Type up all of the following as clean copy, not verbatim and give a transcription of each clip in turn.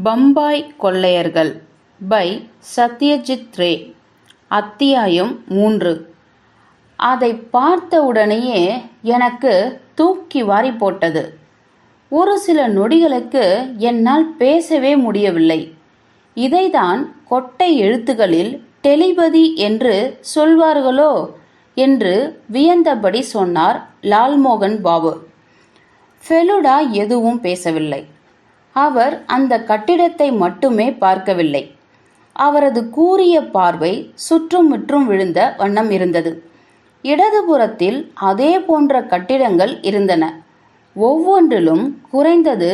பம்பாய் கொள்ளையர்கள் பை சத்யஜித் ரே. அத்தியாயம் 3. அதை பார்த்தவுடனேயே எனக்கு தூக்கி வாரி போட்டது. ஒரு சில நொடிகளுக்கு என்னால் பேசவே முடியவில்லை. இதைதான் கொட்டை எழுத்துகளில் டெலிபதி என்று சொல்வார்களோ என்று வியந்தபடி சொன்னார் லால்மோகன் பாபு. ஃபெலுடா எதுவும் பேசவில்லை. அவர் அந்த கட்டிடத்தை மட்டுமே பார்க்கவில்லை. அவரது கூரிய பார்வை சுற்றுமுற்றும் விழுந்த வண்ணம் இருந்தது. இடதுபுறத்தில் அதே போன்ற கட்டிடங்கள் இருந்தன. ஒவ்வொன்றிலும் குறைந்தது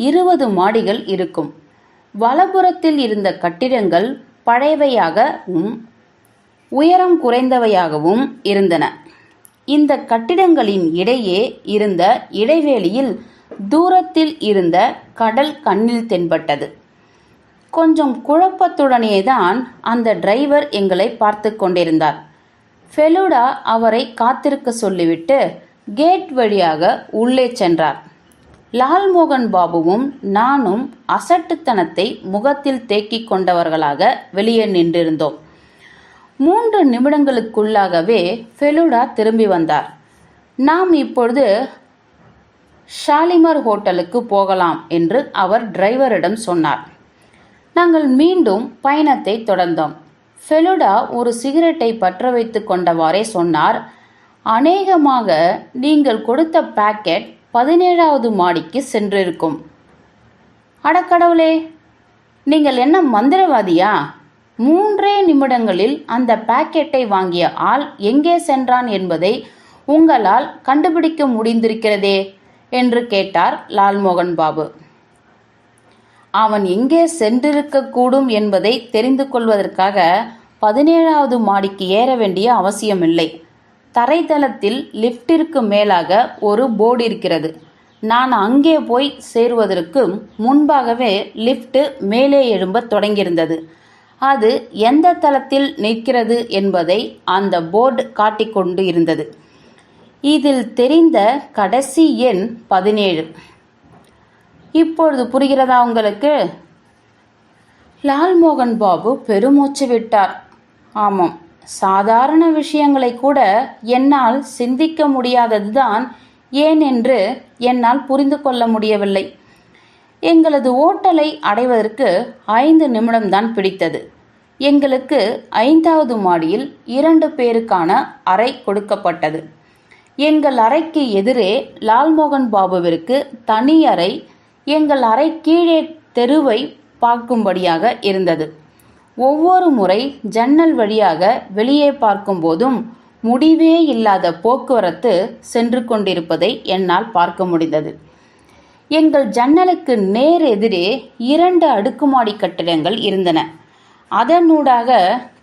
20 மாடிகள் இருக்கும். வலப்புறத்தில் இருந்த கட்டிடங்கள் பழையவையாகவும் உயரம் குறைந்தவையாகவும் இருந்தன. இந்த கட்டிடங்களின் இடையே இருந்த இடைவெளியில் தூரத்தில் இருந்த கடல் கண்ணில் தென்பட்டது. கொஞ்சம் குழப்பத்துடனேதான் அந்த டிரைவர் எங்களை பார்த்து கொண்டிருந்தார். ஃபெலுடா அவரை காத்திருக்க சொல்லிவிட்டு கேட் வழியாக உள்ளே சென்றார். லால்மோகன் பாபுவும் நானும் அசட்டுத்தனத்தை முகத்தில் தேக்கிக் கொண்டவர்களாக வெளியே நின்றிருந்தோம். 3 நிமிடங்களுக்குள்ளாகவே ஃபெலுடா திரும்பி வந்தார். நாம் இப்பொழுது ஷாலிமார் ஹோட்டலுக்கு போகலாம் என்று அவர் டிரைவரிடம் சொன்னார். நாங்கள் மீண்டும் பயணத்தை தொடர்ந்தோம். ஃபெலுடா ஒரு சிகரெட்டை பற்ற வைத்து கொண்டவாறே சொன்னார், அநேகமாக நீங்கள் கொடுத்த பாக்கெட் 17வது மாடிக்கு சென்றிருக்கும். அடக்கடவுளே, நீங்கள் என்ன மந்திரவாதியா? 3 நிமிடங்களில் அந்த பாக்கெட்டை வாங்கிய ஆள் எங்கே சென்றான் என்பதை உங்களால் கண்டுபிடிக்க முடிந்திருக்கிறதே என்று கேட்டார் லால்மோகன் பாபு. அவன் எங்கே சென்றிருக்கக்கூடும் என்பதை தெரிந்து கொள்வதற்காக 17வது மாடிக்கு ஏற வேண்டிய அவசியமில்லை. தரைத்தளத்தில் லிப்டிற்கு மேலாக ஒரு போர்டு இருக்கிறது. நான் அங்கே போய் சேருவதற்கு முன்பாகவே லிப்ட் மேலே எழும்ப தொடங்கியிருந்தது. அது எந்த தளத்தில் நிற்கிறது என்பதை அந்த போர்டு காட்டிக்கொண்டு இருந்தது. இதில் தெரிந்த கடைசி எண் 17. இப்பொழுது புரிகிறதா உங்களுக்கு? லால்மோகன் பாபு பெருமூச்சு விட்டார். ஆமாம், சாதாரண விஷயங்களை கூட என்னால் சிந்திக்க முடியாததுதான் ஏன் என்று என்னால் புரிந்து கொள்ள முடியவில்லை. எங்களது ஓட்டலை அடைவதற்கு 5 நிமிடம்தான் பிடித்தது. எங்களுக்கு 5வது மாடியில் 2 பேருக்கான அறை கொடுக்கப்பட்டது. எங்கள் அறைக்கு எதிரே லால்மோகன் பாபுவிற்கு தனி அறை, எங்கள் அறை கீழே தெருவை பார்க்கும்படியாக இருந்தது. ஒவ்வொரு முறை ஜன்னல் வழியாக வெளியே பார்க்கும்போதும் முடிவே இல்லாத போக்குவரத்து சென்று கொண்டிருப்பதை என்னால் பார்க்க முடிந்தது. எங்கள் ஜன்னலுக்கு நேர் எதிரே 2 அடுக்குமாடி கட்டிடங்கள் இருந்தன. அதனூடாக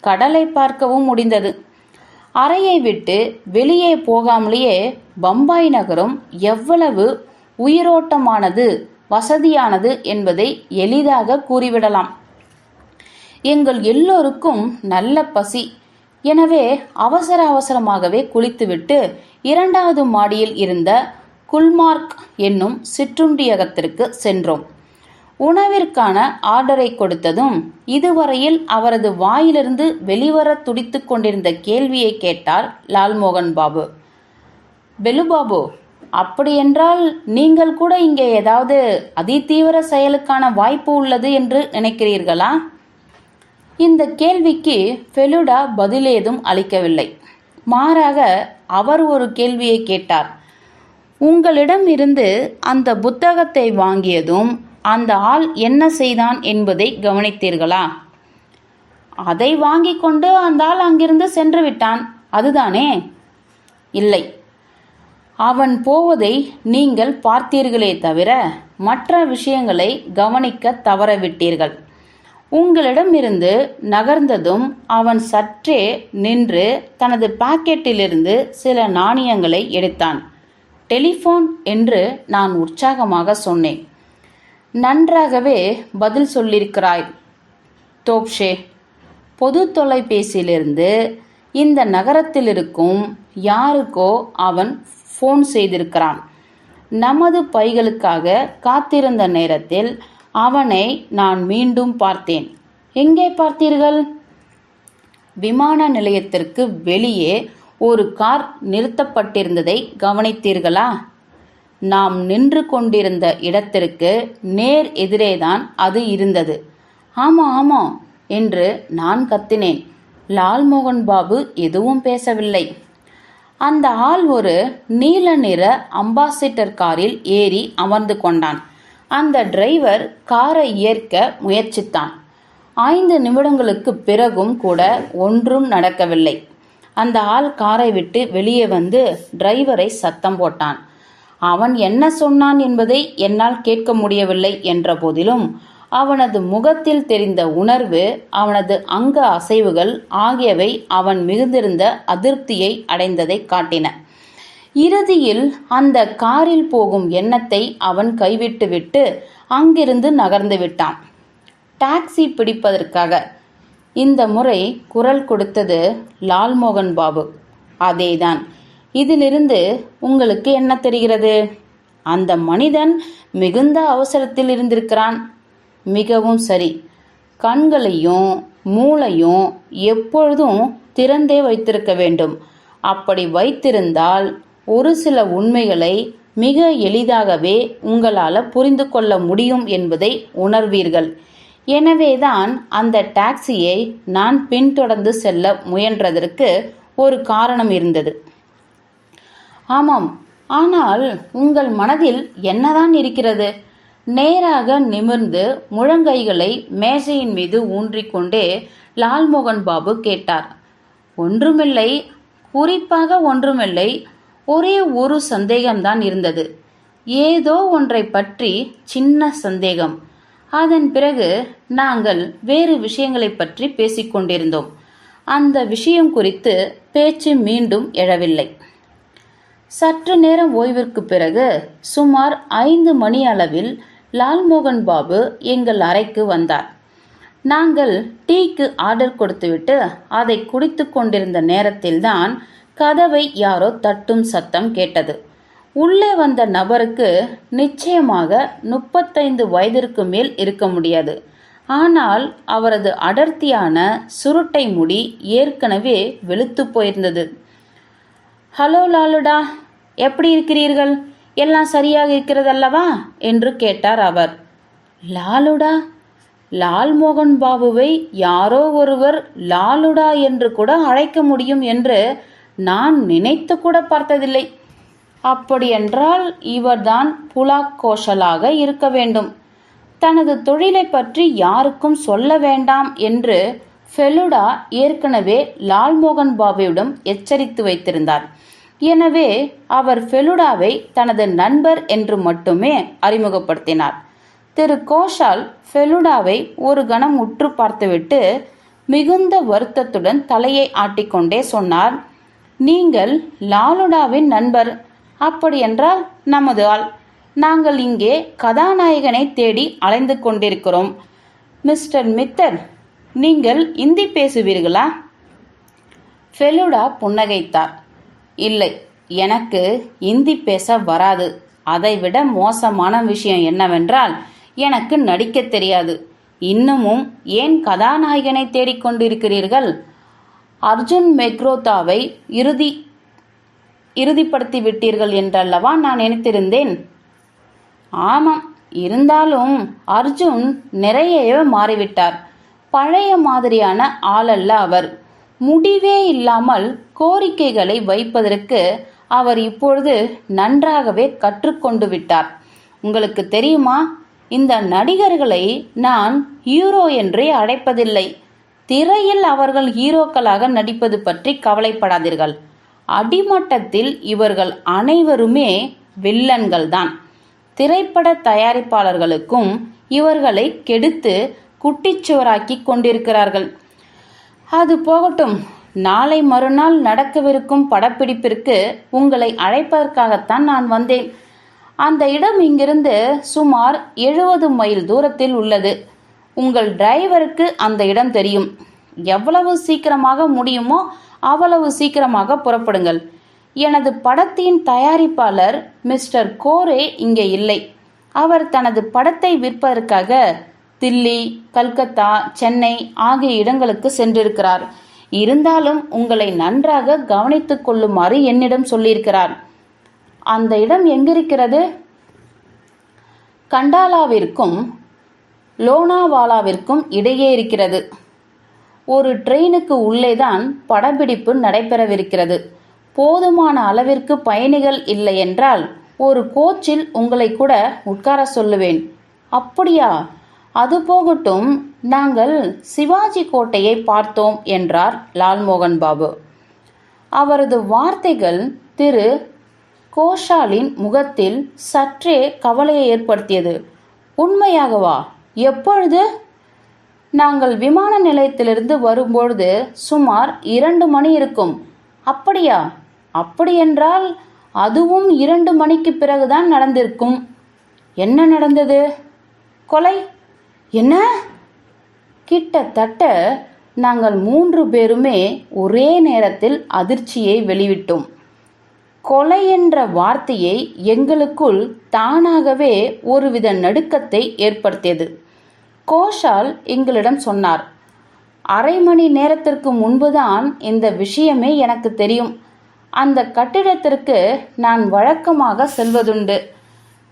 கடலை பார்க்கவும் முடிந்தது. அறையை விட்டு வெளியே போகாமலேயே பம்பாய் நகரம் எவ்வளவு உயிரோட்டமானது, வசதியானது என்பதை எளிதாக கூறிவிடலாம். எங்கள் எல்லோருக்கும் நல்ல பசி. எனவே அவசரமாகவே குளித்துவிட்டு 2வது மாடியில் இருந்த குல்மார்க் என்னும் சிற்றுண்டியகத்திற்கு சென்றோம். உணவிற்கான ஆர்டரை கொடுத்ததும் இதுவரையில் அவரது வாயிலிருந்து வெளிவர துடித்து கொண்டிருந்த கேள்வியை கேட்டார் லால்மோகன் பாபு. பெலுபாபு, அப்படியென்றால் நீங்கள் கூட இங்கே ஏதாவது அதிதீவிர செயலுக்கான வாய்ப்பு உள்ளது என்று நினைக்கிறீர்களா? இந்த கேள்விக்கு ஃபெலுடா பதிலேதும் அளிக்கவில்லை. மாறாக அவர் ஒரு கேள்வியை கேட்டார். உங்களிடம் இருந்து அந்த புத்தகத்தை வாங்கியதும் அந்த ஆள் என்ன செய்தான் என்பதை கவனித்தீர்களா? அதை வாங்கி கொண்டு அந்த ஆள் அங்கிருந்து சென்று விட்டான், அதுதானே? இல்லை, அவன் போவதை நீங்கள் பார்த்தீர்களே தவிர மற்ற விஷயங்களை கவனிக்க தவறவிட்டீர்கள். உங்களிடமிருந்து நகர்ந்ததும் அவன் சற்றே நின்று தனது பாக்கெட்டிலிருந்து சில நாணயங்களை எடுத்தான். டெலிஃபோன் என்று நான் உற்சாகமாக சொன்னேன். நன்றாகவே பதில் சொல்லியிருக்கிறாய் தோப்ஷே. பொது தொலைபேசியிலிருந்து இந்த நகரத்தில் இருக்கும் யாருக்கோ அவன் ஃபோன் செய்திருக்கிறான். நமது பைகளுக்காக காத்திருந்த நேரத்தில் அவனை நான் மீண்டும் பார்த்தேன். எங்கே பார்த்தீர்கள்? விமான நிலையத்திற்கு வெளியே ஒரு கார் நிறுத்தப்பட்டிருந்ததை கவனித்தீர்களா? நாம் நின்று கொண்டிருந்த இடத்திற்கு நேர் எதிரேதான் அது இருந்தது. ஆமா ஆமா என்று நான் கத்தினேன். லால்மோகன் பாபு எதுவும் பேசவில்லை. அந்த ஆள் ஒரு நீல நிற அம்பாசிடர் காரில் ஏறி அமர்ந்து கொண்டான். அந்த டிரைவர் காரை இயக்க முயற்சித்தான். 5 நிமிடங்களுக்கு பிறகும் கூட ஒன்றும் நடக்கவில்லை. அந்த ஆள் காரை விட்டு வெளியே வந்து டிரைவரை சத்தம் போட்டான். அவன் என்ன சொன்னான் என்பதை என்னால் கேட்க முடியவில்லை என்ற போதிலும் அவனது முகத்தில் தெரிந்த உணர்வு, அவனது அங்க அசைவுகள் ஆகியவை அவன் மிகுந்திருந்த அதிருப்தியை அடைந்ததை காட்டின. இறுதியில் அந்த காரில் போகும் எண்ணத்தை அவன் கைவிட்டுவிட்டு அங்கிருந்து நகர்ந்து விட்டான். டாக்ஸி பிடிப்பதற்காக. இந்த முறை குரல் கொடுத்தது லால்மோகன் பாபு. அதேதான். இதிலிருந்து உங்களுக்கு என்ன தெரிகிறது? அந்த மனிதன் மிகுந்த அவசரத்தில் இருந்திருக்கிறான். மிகவும் சரி. கண்களையும் மூளையும் எப்பொழுதும் திறந்தே வைத்திருக்க வேண்டும். அப்படி வைத்திருந்தால் ஒரு சில உண்மைகளை மிக எளிதாகவே உங்களால் புரிந்து கொள்ள முடியும் என்பதை உணர்வீர்கள். எனவேதான் அந்த டாக்ஸியை நான் பின்தொடர்ந்து செல்ல முயன்றதற்கு ஒரு காரணம் இருந்தது. ஆமாம், ஆனால் உங்கள் மனதில் என்னதான் இருக்கிறது? நேராக நிமிர்ந்து முழங்கைகளை மேசையின் மீது ஊன்றிக்கொண்டே லால்மோகன் பாபு கேட்டார். ஒன்றுமில்லை, குறிப்பாக ஒன்றுமில்லை. ஒரே ஒரு சந்தேகம்தான் இருந்தது. ஏதோ ஒன்றை பற்றி சின்ன சந்தேகம். அதன் பிறகு நாங்கள் வேறு விஷயங்களை பற்றி பேசிக்கொண்டிருந்தோம். அந்த விஷயம் குறித்து பேச்சு மீண்டும் எழவில்லை. சற்று நேரம் ஓய்விற்கு பிறகு சுமார் 5 மணி அளவில் லால்மோகன் பாபு எங்கள் அறைக்கு வந்தார். நாங்கள் டீக்கு ஆர்டர் கொடுத்துவிட்டு அதை குடித்து கொண்டிருந்த நேரத்தில்தான் கதவை யாரோ தட்டும் சத்தம் கேட்டது. உள்ளே வந்த நபருக்கு நிச்சயமாக 35 வயதிற்கு மேல் இருக்க முடியாது. ஆனால் அவரது அடர்த்தியான சுருட்டை முடி ஏற்கனவே வெளுத்து போயிருந்தது. ஹலோ லாலுடா, எப்படி இருக்கிறீர்கள்? எல்லாம் சரியாக இருக்கிறதல்லவா என்று கேட்டார் அவர். லாலுடா? லால்மோகன் பாபுவை யாரோ ஒருவர் லாலுடா என்று கூட அழைக்க முடியும் என்று நான் நினைத்து கூட பார்த்ததில்லை. அப்படியென்றால் இவர்தான் புலாக் கோஷலாக இருக்க வேண்டும். தனது தொழிலை பற்றி யாருக்கும் சொல்ல வேண்டாம் என்று ஃபெலுடா ஏற்கனவே லால்மோகன் பாபுவிடம் எச்சரித்து வைத்திருந்தார். எனவே அவர் ஃபெலுடாவை தனது நண்பர் என்று மட்டுமே அறிமுகப்படுத்தினார். திரு கோஷால் ஃபெலுடாவை ஒரு கணம் உற்று பார்த்துவிட்டு மிகுந்த வருத்தத்துடன் தலையை ஆட்டிக்கொண்டே சொன்னார், நீங்கள் லாலுடாவின் நண்பர். அப்படியென்றால் நமது ஆள். நாங்கள் இங்கே கதாநாயகனை தேடி அலைந்து கொண்டிருக்கிறோம். மிஸ்டர் மித்தர், நீங்கள் இந்தி பேசுவீர்களா? ஃபெலுடா புன்னகைத்தார். இல்லை, எனக்கு இந்தி பேச வராது. அதைவிட மோசமான விஷயம் என்னவென்றால் எனக்கு நடிக்க தெரியாது. இன்னமும் ஏன் கதாநாயகனை தேடிக்கொண்டிருக்கிறீர்கள்? அர்ஜுன் மெக்ரோத்தாவை இறுதிப்படுத்தி விட்டீர்கள் என்றல்லவா நான் நினைத்திருந்தேன். ஆமாம், இருந்தாலும் அர்ஜுன் நிறையவே மாறிவிட்டார். பழைய மாதிரியான ஆளல்ல அவர். முடிவே இல்லாமல் கோரிக்கைகளை வைப்பதற்கு அவர் இப்பொழுது நன்றாகவே கற்றுக்கொண்டு விட்டார். உங்களுக்கு தெரியுமா, இந்த நடிகர்களை நான் ஹீரோ என்றே அழைப்பதில்லை. திரையில் அவர்கள் ஹீரோக்களாக நடிப்பது பற்றி கவலைப்படாதீர்கள். அடிமட்டத்தில் இவர்கள் அனைவருமே வில்லன்கள்தான். திரைப்பட தயாரிப்பாளர்களுக்கும் இவர்களை கெடுத்து குட்டிச்சுவராக்கி கொண்டிருக்கிறார்கள். அது போகட்டும், நாளை மறுநாள் நடக்கவிருக்கும் படப்பிடிப்பிற்கு உங்களை அழைப்பதற்காகத்தான் நான் வந்தேன். அந்த இடம் இங்கிருந்து சுமார் 70 மைல் தூரத்தில் உள்ளது. உங்கள் டிரைவருக்கு அந்த இடம் தெரியும். எவ்வளவு சீக்கிரமாக முடியுமோ அவ்வளவு சீக்கிரமாக புறப்படுங்கள். எனது படத்தின் தயாரிப்பாளர் மிஸ்டர் கோரே இங்கே இல்லை. அவர் தனது படத்தை விற்பதற்காக தில்லி, கல்கத்தா, சென்னை ஆகிய இடங்களுக்கு சென்றிருக்கிறார். இருந்தாலும் உங்களை நன்றாக கவனித்துக் கொள்ளுமாறு என்னிடம் சொல்லியிருக்கிறார். அந்த இடம் எங்கிருக்கிறது? கண்டாலாவிற்கும் லோனாவாலாவிற்கும் இடையே இருக்கிறது. ஒரு ட்ரெயினுக்கு உள்ளேதான் படப்பிடிப்பு நடைபெறவிருக்கிறது. போதுமான அளவிற்கு பயணிகள் இல்லை என்றால் ஒரு கோச்சில் உங்களை கூட உட்கார சொல்லுவேன். அப்படியா? அது போகட்டும், நாங்கள் சிவாஜி கோட்டையை பார்த்தோம் என்றார் லால்மோகன் பாபு. அவரது வார்த்தைகள் திரு கோஷாலின் முகத்தில் சற்றே கவலையை ஏற்படுத்தியது. உண்மையாகவா? எப்பொழுது? நாங்கள் விமான நிலையத்திலிருந்து வரும்பொழுது சுமார் 2 மணி இருக்கும். அப்படியா? அப்படியென்றால் அதுவும் 2 மணிக்கு பிறகுதான் நடந்திருக்கும். என்ன நடந்தது? கொலை. என்ன? கிட்டத்தட்ட நாங்கள் 3 பேருமே ஒரே நேரத்தில் அதிர்ச்சியை வெளிவிட்டோம். கொலை என்ற வார்த்தையை எங்களுக்குள் தானாகவே ஒருவித நடுக்கத்தை ஏற்படுத்தியது. கோஷால் எங்களிடம் சொன்னார். 1/2 மணி நேரத்திற்கு முன்புதான் இந்த விஷயமே எனக்கு தெரியும். அந்த கட்டிடத்திற்கு நான் வழக்கமாக செல்வதுண்டு.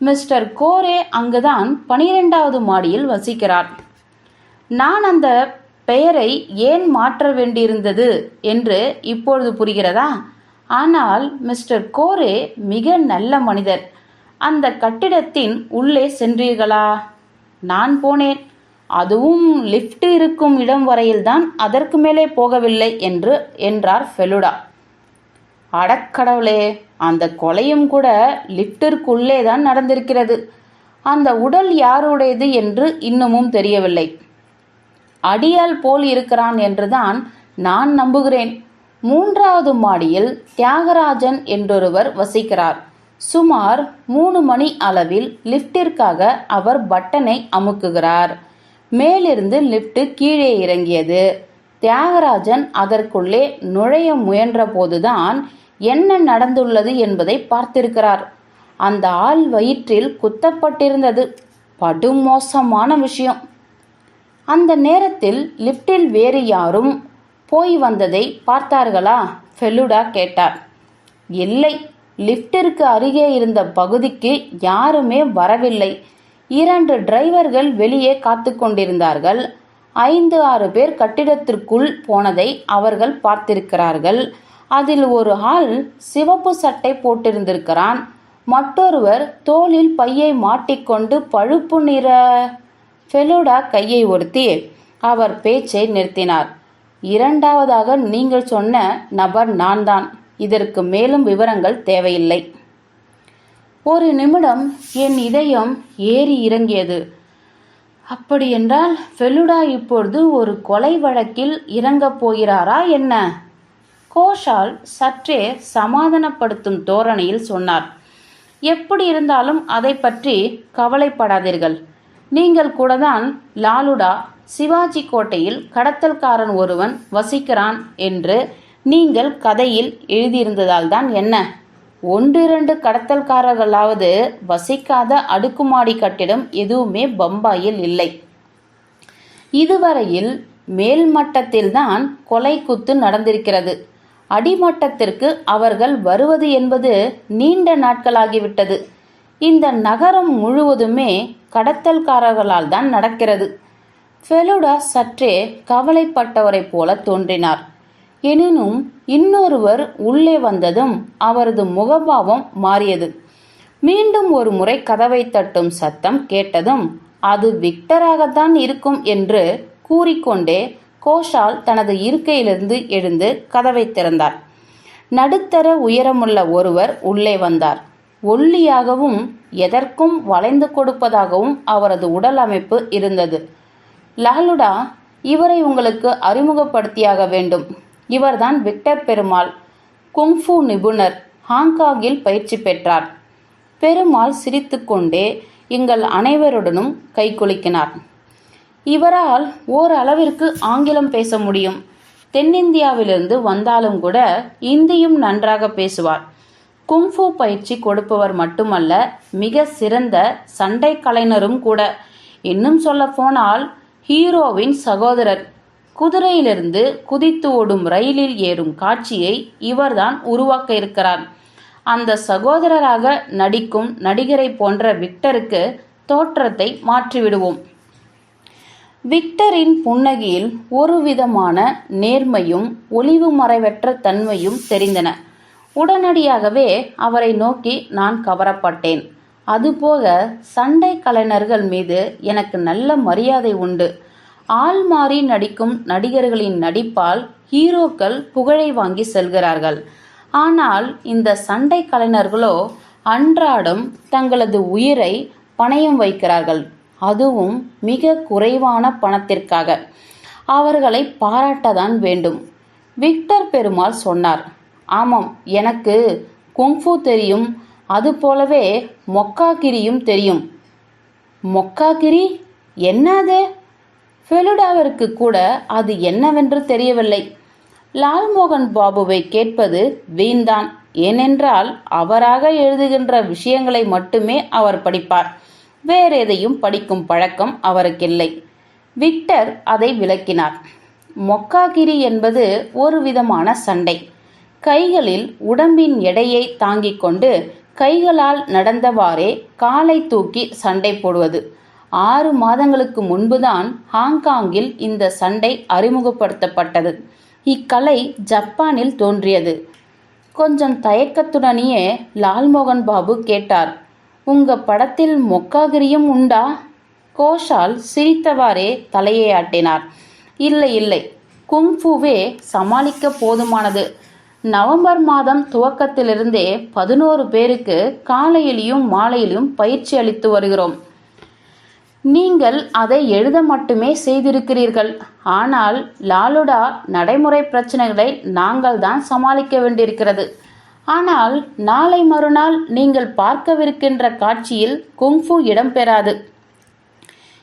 மிஸ்டர் கோரே அங்குதான் 12வது மாடியில் வசிக்கிறார். நான் அந்த பெயரை ஏன் மாற்ற வேண்டியிருந்தது என்று இப்பொழுது புரிகிறதா? ஆனால் மிஸ்டர் கோரே மிக நல்ல மனிதர். அந்த கட்டிடத்தின் உள்ளே சென்றீர்களா? நான் போனேன். அதுவும் லிஃப்ட் இருக்கும் இடம் வரையில்தான், அதற்கு மேலே போகவில்லை என்றார் ஃபெலுடா. அடக்கடவுளே, அந்த கொலையும் கூட லிஃப்டிற்குள்ளே தான் நடந்திருக்கிறது. அந்த உடல் யாருடையது என்று இன்னமும் தெரியவில்லை. அடியால் போல் இருக்கிறான் என்றுதான் நான் நம்புகிறேன். 3வது மாடியில் தியாகராஜன் என்றொருவர் வசிக்கிறார். சுமார் 3 மணி அளவில் லிஃப்டிற்காக அவர் பட்டனை அமுக்குகிறார். மேலிருந்து லிஃப்ட் கீழே இறங்கியது. தியாகராஜன் அதற்குள்ளே நுழைய முயன்ற போதுதான் என்ன நடந்துள்ளது என்பதை பார்த்திருக்கிறார். அந்த ஆள் வயிற்றில் குத்தப்பட்டிருந்தது. படுமோசமான விஷயம். அந்த நேரத்தில் லிஃப்டில் வேறு யாரும் போய் வந்ததை பார்த்தார்களா? ஃபெலுடா கேட்டார். இல்லை, லிஃப்டிற்கு அருகே இருந்த பகுதிக்கு யாருமே வரவில்லை. 2 டிரைவர்கள் வெளியே காத்து கொண்டிருந்தார்கள். 5-6 பேர் கட்டிடத்திற்குள் போனதை அவர்கள் பார்த்திருக்கிறார்கள். அதில் ஒரு ஆள் சிவப்பு சட்டை போட்டிருந்திருக்கிறான். மற்றொருவர் தோளில் பையை மாட்டிக்கொண்டு பழுப்பு நிற. ஃபெலுடா கையை ஒருத்தி அவர் பேச்சை நிறுத்தினார். 2வதாக நீங்கள் சொன்ன நபர் நான் தான். இதற்கு மேலும் விவரங்கள் தேவையில்லை. ஒரு நிமிடம் என் இதயம் ஏறி இறங்கியது. அப்படியென்றால் ஃபெலுடா இப்பொழுது ஒரு கொலை வழக்கில் இறங்கப் போகிறாரா என்ன? கோஷால் சற்றே சமாதானப்படுத்தும் தோரணையில் சொன்னார். எப்படி இருந்தாலும் அதை பற்றி கவலைப்படாதீர்கள். நீங்கள் கூட தான் லாலுடா சிவாஜி கோட்டையில் கடத்தல்காரன் ஒருவன் வசிக்கிறான் என்று நீங்கள் கதையில் எழுதியிருந்ததால் தான் என்ன? 1-2 கடத்தல்காரர்களாவது வசிக்காத அடுக்குமாடி கட்டிடம் எதுவுமே பம்பாயில் இல்லை. இதுவரையில் மேல்மட்டத்தில்தான் கொலை குத்து நடந்திருக்கிறது. அடிமட்டத்திற்கு அவர்கள் வருவது என்பது நீண்ட நாட்களாகிவிட்டது. இந்த நகரம் முழுவதுமே கடத்தல்காரர்களால் தான் நடக்கிறது. ஃபெலுடா சற்றே கவலைப்பட்டவரை போல தோன்றினார். எனினும் இன்னொருவர் உள்ளே வந்ததும் அவரது முகபாவம் மாறியது. மீண்டும் ஒரு முறை கதவை தட்டும் சத்தம் கேட்டதும் அது விக்டராகத்தான் இருக்கும் என்று கூறிக்கொண்டே கோஷால் தனது இருக்கையிலிருந்து எழுந்து கதவை திறந்தார். நடுத்தர உயரமுள்ள ஒருவர் உள்ளே வந்தார். ஒல்லியாகவும் எதற்கும் வளைந்து கொடுப்பதாகவும் அவரது உடல் அமைப்பு இருந்தது. லாலுடா, இவரை உங்களுக்கு அறிமுகப்படுத்தியாக வேண்டும். இவர்தான் விக்டர் பெருமாள், குங்ஃபு நிபுணர். ஹாங்காங்கில் பயிற்சி பெற்றார். பெருமாள் சிரித்துக்கொண்டே எங்கள் அனைவருடனும் கைகுலுக்கினார். இவரால் ஓரளவிற்கு ஆங்கிலம் பேச முடியும். தென்னிந்தியாவிலிருந்து வந்தாலும் கூட இந்தியும் நன்றாக பேசுவார். குங்ஃபூ பயிற்சி கொடுப்பவர் மட்டுமல்ல, மிக சிறந்த சண்டை கலைஞரும் கூட. இன்னும் சொல்ல போனால் ஹீரோவின் சகோதரர். குதிரையிலிருந்து குதித்து ஓடும் ரயிலில் ஏறும் காட்சியை இவர்தான் உருவாக்க இருக்கிறார். அந்த சகோதரராக நடிக்கும் நடிகரை போன்ற விக்டருக்கு தோற்றத்தை மாற்றிவிடுவோம். விக்டரின் புன்னகையில் ஒரு விதமான நேர்மையும் ஒளிவு மறைவற்ற தன்மையும் தெரிந்தன. உடனடியாகவே அவரை நோக்கி நான் கவரப்பட்டேன். அதுபோக சண்டை கலைஞர்கள் மீது எனக்கு நல்ல மரியாதை உண்டு. ஆள் மாறி நடிக்கும் நடிகர்களின் நடிப்பால் ஹீரோக்கள் புகழை வாங்கி செல்கிறார்கள். ஆனால் இந்த சண்டை கலைஞர்களோ அன்றாடம் தங்களது உயிரை பணயம் வைக்கிறார்கள். அதுவும் மிக குறைவான பணத்திற்காக. அவர்களை பாராட்டதான் வேண்டும். விக்டர் பெருமாள் சொன்னார். ஆமாம், எனக்கு குங்ஃபூ தெரியும். அதுபோலவே மொக்காகிரியும் தெரியும். மொக்காகிரி என்னது? ஃபெலுடாவிற்கு கூட அது என்னவென்று தெரியவில்லை. லால்மோகன் பாபுவை கேட்பது வீண்தான். ஏனென்றால் அவராக எழுதுகின்ற விஷயங்களை மட்டுமே அவர் படிப்பார். வேறெதையும் படிக்கும் பழக்கம் அவருக்கில்லை. விக்டர் அதை விளக்கினார். மொக்காகிரி என்பது ஒரு விதமான சண்டை. கைகளில் உடம்பின் எடையை தாங்கிக் கொண்டு கைகளால் நடந்தவாறே காலை தூக்கி சண்டை போடுவது. 6 மாதங்களுக்கு முன்புதான் ஹாங்காங்கில் இந்த சண்டை அறிமுகப்படுத்தப்பட்டது. இக்கலை ஜப்பானில் தோன்றியது. கொஞ்சம் தயக்கத்துடனேயே லால்மோகன் பாபு கேட்டார். உங்க படத்தில் மொக்காகிரியும் உண்டா? கோஷால் சிரித்தவாறே தலையை ஆட்டினார். இல்லை இல்லை, குங்ஃபூவே சமாளிக்க போதுமானது. நவம்பர் மாதம் துவக்கத்திலிருந்தே 11 பேருக்கு காலையிலும் மாலையிலும் பயிற்சி அளித்து வருகிறோம். நீங்கள் அதை எழுத மட்டுமே செய்திருக்கிறீர்கள். ஆனால் லாலுடா நடைமுறை பிரச்சனைகளை நாங்கள் தான் சமாளிக்க வேண்டியிருக்கிறது. ஆனால் நாளை மறுநாள் நீங்கள் பார்க்கவிருக்கின்ற காட்சியில் குங்ஃபூ இடம்பெறாது.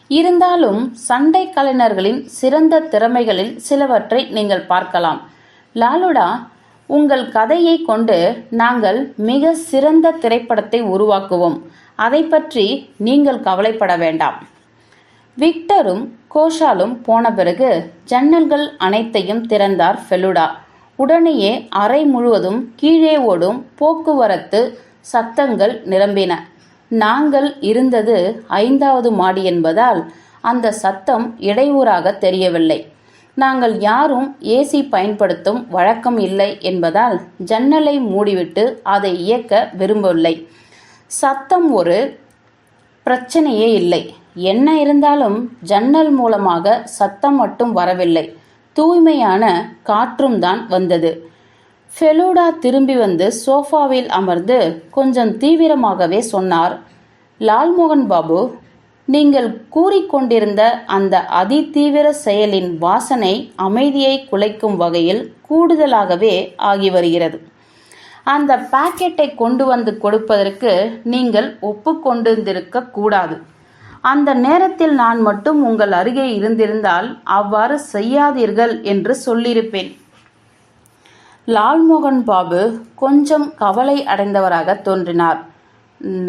இருந்தாலும் சண்டை கலைஞர்களின் சிறந்த திறமைகளில் சிலவற்றை நீங்கள் பார்க்கலாம். லாலுடா, உங்கள் கதையை கொண்டு நாங்கள் மிக சிறந்த திரைப்படத்தை உருவாக்குவோம். அதை பற்றி நீங்கள் கவலைப்பட வேண்டாம். விக்டரும் கோஷாலும் போன பிறகு ஜன்னல்கள் அனைத்தையும் திறந்தார் ஃபெலுடா. உடனேயே அறை முழுவதும் கீழே ஓடும் போக்குவரத்து சத்தங்கள் நிரம்பின. நாங்கள் இருந்தது 5வது மாடி என்பதால் அந்த சத்தம் இடையூறாக தெரியவில்லை. நாங்கள் யாரும் ஏசி பயன்படுத்தும் வழக்கம் இல்லை என்பதால் ஜன்னலை மூடிவிட்டு அதை இயக்க விரும்பவில்லை. சத்தம் ஒரு பிரச்சனையே இல்லை. என்ன இருந்தாலும் ஜன்னல் மூலமாக சத்தம் மட்டும் வரவில்லை, தூய்மையான காற்றும் தான் வந்தது. ஃபெலுடா திரும்பி வந்து சோஃபாவில் அமர்ந்து கொஞ்சம் தீவிரமாகவே சொன்னார். லால்மோகன் பாபு, நீங்கள் கூறிக்கொண்டிருந்த அந்த அதிதீவிர செயலின் வாசனை அமைதியை குலைக்கும் வகையில் கூடுதலாகவே ஆகி வருகிறது. அந்த பாக்கெட்டை கொண்டு வந்து கொடுப்பதற்கு நீங்கள் ஒப்புக்கொண்டிருந்திருக்க கூடாது. அந்த நேரத்தில் நான் மட்டும் உங்கள் அருகே இருந்திருந்தால் அவ்வாறு செய்யாதீர்கள் என்று சொல்லியிருப்பேன். லால்மோகன் பாபு கொஞ்சம் கவலை அடைந்தவராக தோன்றினார்.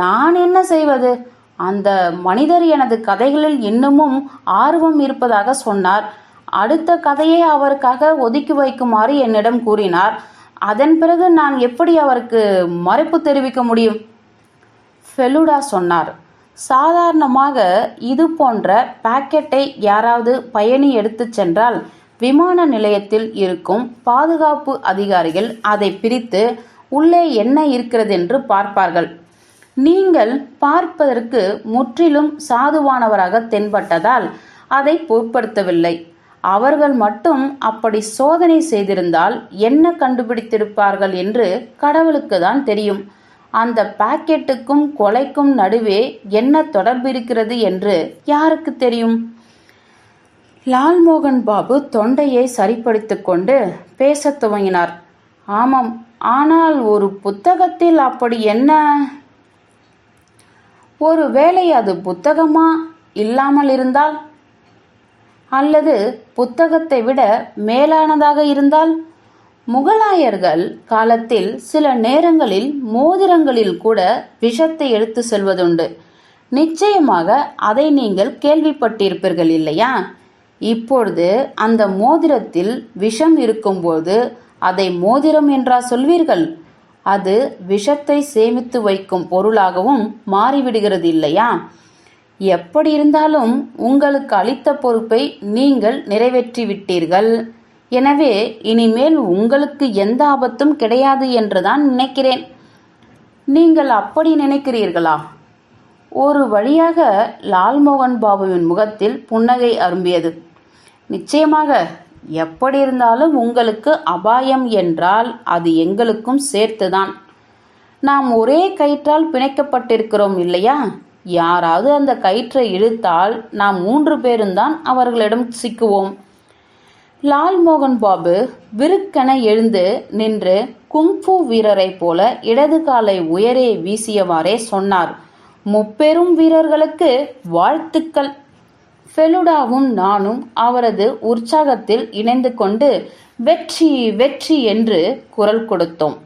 நான் என்ன செய்வது? அந்த மனிதர் எனது கதைகளில் இன்னமும் ஆர்வம் இருப்பதாக சொன்னார். அடுத்த கதையை அவருக்காக ஒதுக்கி வைக்குமாறு என்னிடம் கூறினார். அதன் பிறகு நான் எப்படி அவருக்கு மறுப்பு தெரிவிக்க முடியும்? ஃபெலுடா சொன்னார். சாதாரணமாக இது போன்ற பாக்கெட்டை யாராவது பயணி எடுத்து சென்றால் விமான நிலையத்தில் இருக்கும் பாதுகாப்பு அதிகாரிகள் அதை பிரித்து உள்ளே என்ன இருக்கிறது என்று பார்ப்பார்கள். நீங்கள் பார்ப்பதற்கு முற்றிலும் சாதுவானவராக தென்பட்டதால் அதை பொருட்படுத்தவில்லை. அவர்கள் மட்டும் அப்படி சோதனை செய்திருந்தால் என்ன கண்டுபிடித்திருப்பார்கள் என்று கடவுளுக்கு தான் தெரியும். அந்த பாக்கெட்டுக்கும் கொலைக்கும் நடுவே என்ன தொடர்பு இருக்கிறது என்று யாருக்கு தெரியும்? லால்மோகன் பாபு தொண்டையை சரிப்படுத்திக் கொண்டு பேசத் துவங்கினார். ஆமாம், ஆனால் ஒரு புத்தகத்தில் அப்படி என்ன? ஒருவேளை அது புத்தகமா இல்லாமல் இருந்தால், அல்லது புத்தகத்தை விட மேலானதாக இருந்தால், முகலாயர்கள் காலத்தில் சில நேரங்களில் மோதிரங்களில் கூட விஷத்தை எடுத்து செல்வதுண்டு. நிச்சயமாக அதை நீங்கள் கேள்விப்பட்டிருப்பீர்கள் இல்லையா? இப்பொழுது அந்த மோதிரத்தில் விஷம் இருக்கும்போது அதை மோதிரம் என்றா சொல்வீர்கள்? அது விஷத்தை சேமித்து வைக்கும் பொருளாகவும் மாறிவிடுகிறது இல்லையா? எப்படி இருந்தாலும் உங்களுக்கு அளித்த பொறுப்பை நீங்கள் நிறைவேற்றிவிட்டீர்கள். எனவே இனிமேல் உங்களுக்கு எந்த ஆபத்தும் கிடையாது என்றுதான் நினைக்கிறேன். நீங்கள் அப்படி நினைக்கிறீர்களா? ஒரு வழியாக லால்மோகன் பாபுவின் முகத்தில் புன்னகை அரும்பியது. நிச்சயமாக, எப்படி இருந்தாலும் உங்களுக்கு அபாயம் என்றால் அது எங்களுக்கும் சேர்த்துதான். நாம் ஒரே கயிற்றால் பிணைக்கப்பட்டிருக்கிறோம் இல்லையா? யாராவது அந்த கயிற்றை இழுத்தால் நாம் 3 பேரும்தான் அவர்களிடம் சிக்குவோம். லால்மோகன் பாபு விருக்கென எழுந்து நின்று குங்ஃபூ வீரரைப் போல இடது காலை உயரே வீசியவாறே சொன்னார், முப்பெரும் வீரர்களுக்கு வாழ்த்துக்கள். ஃபெலுடாவும் நானும் அவரது உற்சாகத்தில் இணைந்து கொண்டு வெற்றி வெற்றி என்று குரல் கொடுத்தோம்.